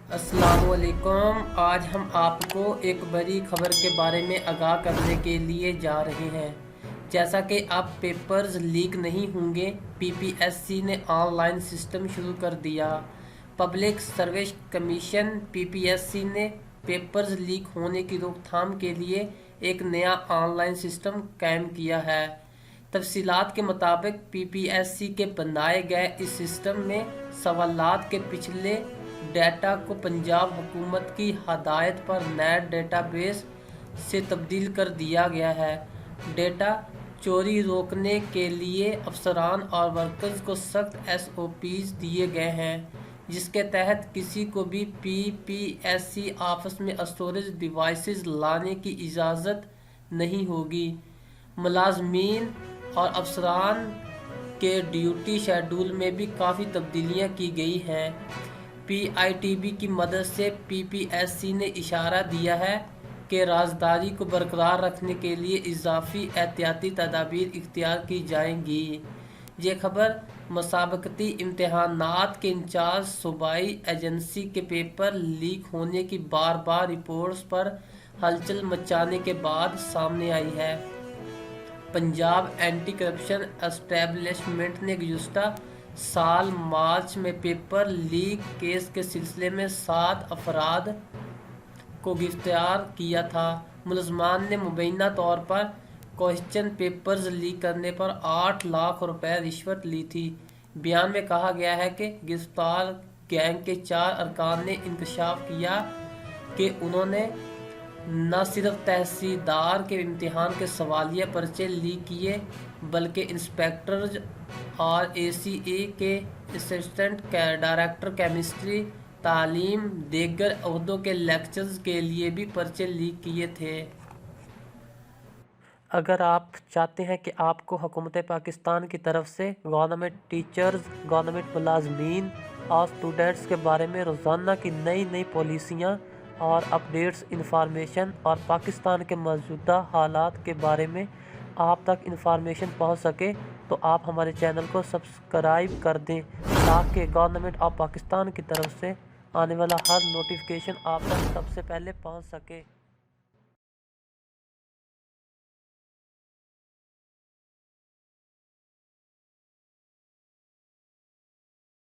अस्सलाम वालेकुम। आज हम आपको एक बड़ी खबर के बारे में आगाह करने के लिए जा रहे हैं। जैसा कि अब पेपर्स लीक नहीं होंगे, पीपीएससी ने ऑनलाइन सिस्टम शुरू कर दिया। पब्लिक सर्विस कमीशन पीपीएससी ने पेपर्स लीक होने की रोकथाम के लिए एक नया ऑनलाइन सिस्टम कायम किया है। तफसीलात के मुताबिक पीपीएससी के बनाए गए इस सिस्टम में सवालात के पिछले डेटा को पंजाब हुकूमत की हदायत पर नए डेटाबेस से तब्दील कर दिया गया है। डेटा चोरी रोकने के लिए अफसरान और वर्कर्स को सख्त एसओपीज दिए गए हैं, जिसके तहत किसी को भी पीपीएससी ऑफिस में स्टोरेज डिवाइसेस लाने की इजाज़त नहीं होगी। मुलाजमीन और अफसरान के ड्यूटी शेड्यूल में भी काफ़ी तब्दीलियां की गई हैं। पीआईटीबी की मदद से पीपीएससी ने इशारा दिया है कि राजदारी को बरकरार रखने के लिए इजाफी एहतियाती तदाबीर इख्तियार की जाएंगी। ये खबर मुसाबकती इम्तहानात के इंचार्ज सूबाई एजेंसी के पेपर लीक होने की बार बार रिपोर्ट्स पर हलचल मचाने के बाद सामने आई है। पंजाब एंटी करप्शन एस्टेब्लिशमेंट ने गुज़श्ता साल मार्च में पेपर लीक केस के सिलसिले में 7 अफराद को गिरफ्तार किया था। मुलजमान ने मुबैना तौर पर क्वेश्चन पेपर्स लीक करने पर 8 लाख रुपए रिश्वत ली थी। बयान में कहा गया है कि गिरफ्तार गैंग के 4 अरकान ने इंकशाफ किया कि उन्होंने न सिर्फ तहसीलदार के इम्तिहान के सवालिया पर्चे लीक किए, बल्कि इंस्पेक्टर और एसीए के असिस्टेंट डायरेक्टर केमिस्ट्री तालीम दीगर अहदों के लेक्चर्स के लिए भी पर्चे लीक किए थे। अगर आप चाहते हैं कि आपको हुकूमत पाकिस्तान की तरफ से गवर्नमेंट टीचर्स, गवर्नमेंट मुलाजमीन और स्टूडेंट्स के बारे में रोज़ाना की नई नई पॉलिसियाँ और अपडेट्स इंफॉर्मेशन और पाकिस्तान के मौजूदा हालात के बारे में आप तक इंफॉर्मेशन पहुंच सके, तो आप हमारे चैनल को सब्सक्राइब कर दें ताकि गवर्नमेंट ऑफ पाकिस्तान की तरफ से आने वाला हर नोटिफिकेशन आप तक सबसे पहले पहुंच सके।